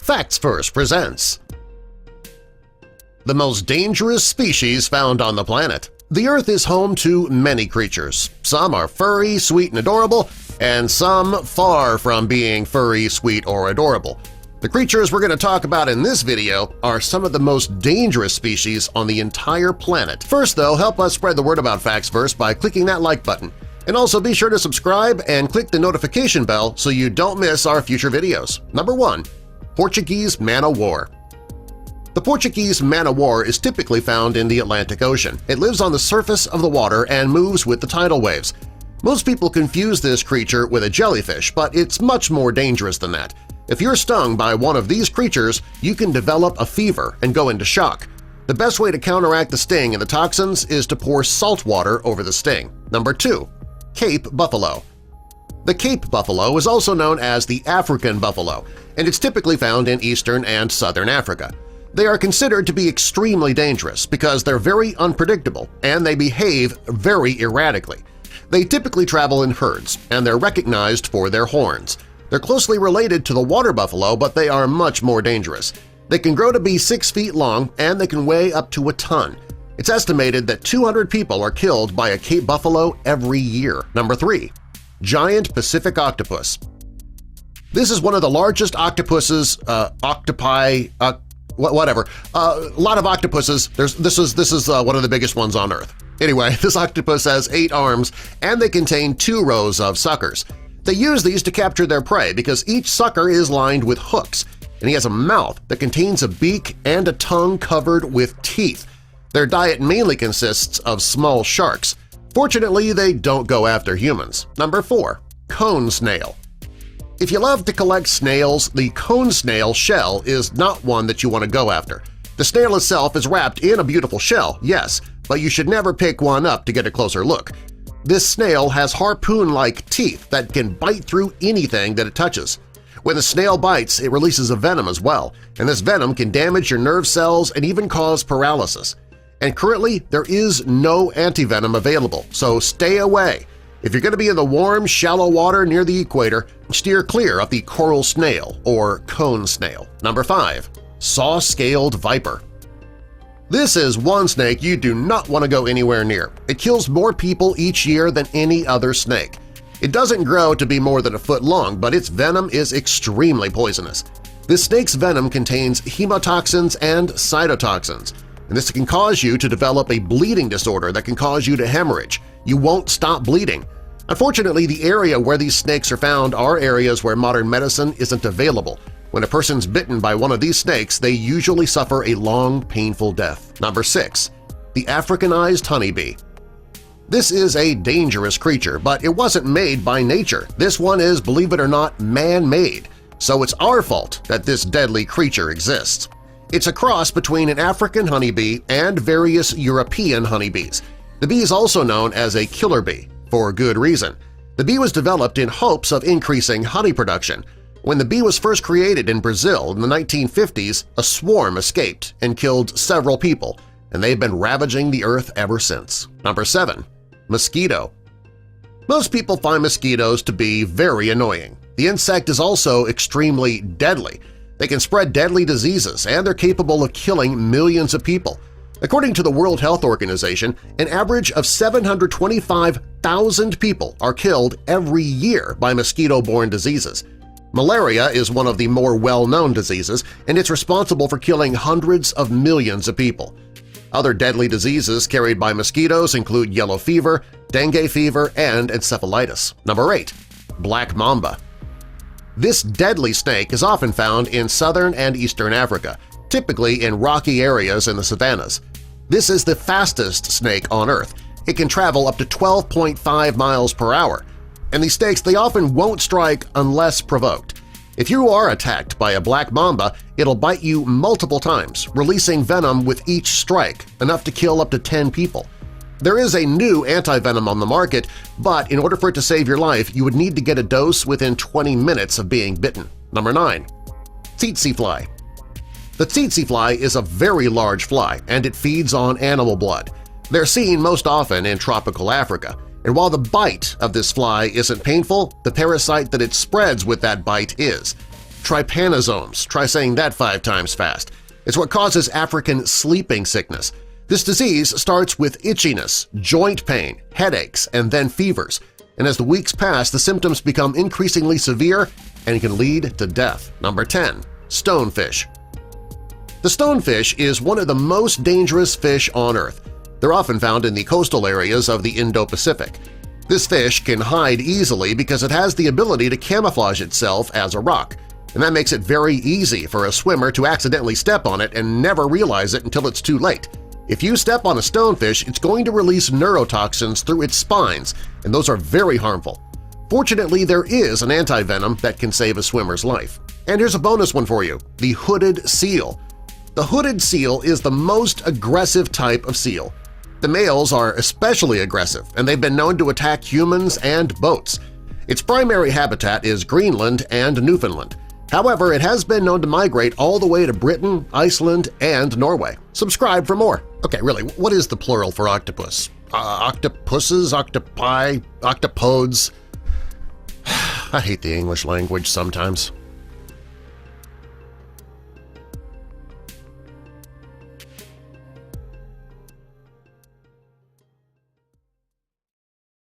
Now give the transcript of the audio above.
Facts First presents the most dangerous species found on the planet. The Earth is home to many creatures. Some are furry, sweet, and adorable, and some far from being furry, sweet, or adorable. The creatures we're going to talk about in this video are some of the most dangerous species on the entire planet. First, though, help us spread the word about Facts First by clicking that like button. And also be sure to subscribe and click the notification bell so you don't miss our future videos. Number 1. Portuguese Man-o'-War. The Portuguese man-o'-war is typically found in the Atlantic Ocean. It lives on the surface of the water and moves with the tidal waves. Most people confuse this creature with a jellyfish, but it's much more dangerous than that. If you're stung by one of these creatures, you can develop a fever and go into shock. The best way to counteract the sting and the toxins is to pour salt water over the sting. Number 2. Cape buffalo. The Cape buffalo is also known as the African buffalo, and it's typically found in eastern and southern Africa. They are considered to be extremely dangerous because they're very unpredictable and they behave very erratically. They typically travel in herds, and they're recognized for their horns. They're closely related to the water buffalo, but they are much more dangerous. They can grow to be 6 feet long and they can weigh up to a ton. It's estimated that 200 people are killed by a Cape buffalo every year. Number 3. Giant Pacific octopus. This is one of the largest octopuses, whatever. A lot of octopuses. This is one of the biggest ones on Earth. Anyway, this octopus has 8 arms and they contain 2 rows of suckers. They use these to capture their prey because each sucker is lined with hooks, and he has a mouth that contains a beak and a tongue covered with teeth. Their diet mainly consists of small sharks. Fortunately, they don't go after humans. Number 4. Cone snail. If you love to collect snails, the cone snail shell is not one that you want to go after. The snail itself is wrapped in a beautiful shell, yes, but you should never pick one up to get a closer look. This snail has harpoon-like teeth that can bite through anything that it touches. When the snail bites, it releases a venom as well, and this venom can damage your nerve cells and even cause paralysis. And currently, there is no antivenom available, so stay away. If you're going to be in the warm, shallow water near the equator, steer clear of the coral snail or cone snail. Number 5. Saw-scaled viper. This is one snake you do not want to go anywhere near. It kills more people each year than any other snake. It doesn't grow to be more than a foot long, but its venom is extremely poisonous. This snake's venom contains hemotoxins and cytotoxins, and this can cause you to develop a bleeding disorder that can cause you to hemorrhage. You won't stop bleeding. Unfortunately, the area where these snakes are found are areas where modern medicine isn't available. When a person's bitten by one of these snakes, they usually suffer a long, painful death. Number 6. The Africanized Honey Bee. This is a dangerous creature, but it wasn't made by nature. This one is, believe it or not, man-made, so it's our fault that this deadly creature exists. It's a cross between an African honeybee and various European honeybees. The bee is also known as a killer bee, for good reason. The bee was developed in hopes of increasing honey production. When the bee was first created in Brazil in the 1950s, a swarm escaped and killed several people, and they've been ravaging the earth ever since. Number 7. Mosquito. Most people find mosquitoes to be very annoying. The insect is also extremely deadly. They can spread deadly diseases, and they're capable of killing millions of people. According to the World Health Organization, an average of 725,000 people are killed every year by mosquito-borne diseases. Malaria is one of the more well-known diseases, and it's responsible for killing hundreds of millions of people. Other deadly diseases carried by mosquitoes include yellow fever, dengue fever, and encephalitis. Number 8. Black Mamba. This deadly snake is often found in southern and eastern Africa, typically in rocky areas in the savannas. This is the fastest snake on Earth. It can travel up to 12.5 miles per hour. And these snakes, they often won't strike unless provoked. If you are attacked by a black mamba, it'll bite you multiple times, releasing venom with each strike, enough to kill up to 10 people. There is a new antivenom on the market, but in order for it to save your life, you would need to get a dose within 20 minutes of being bitten. Number 9. Tsetse fly. The tsetse fly is a very large fly, and it feeds on animal blood. They're seen most often in tropical Africa, and while the bite of this fly isn't painful, the parasite that it spreads with that bite is. trypanosomes. Try saying that 5 times fast. It's what causes African sleeping sickness. This disease starts with itchiness, joint pain, headaches, and then fevers. And as the weeks pass, the symptoms become increasingly severe and can lead to death. Number 10. Stonefish. The stonefish is one of the most dangerous fish on Earth. They're often found in the coastal areas of the Indo-Pacific. This fish can hide easily because it has the ability to camouflage itself as a rock, and that makes it very easy for a swimmer to accidentally step on it and never realize it until it's too late. If you step on a stonefish, it's going to release neurotoxins through its spines, and those are very harmful. Fortunately, there is an anti-venom that can save a swimmer's life. And here's a bonus one for you – the hooded seal. The hooded seal is the most aggressive type of seal. The males are especially aggressive, and they've been known to attack humans and boats. Its primary habitat is Greenland and Newfoundland. However, it has been known to migrate all the way to Britain, Iceland, and Norway. Subscribe for more. Okay, really, what is the plural for octopus? Octopuses, octopi, octopodes? I hate the English language sometimes.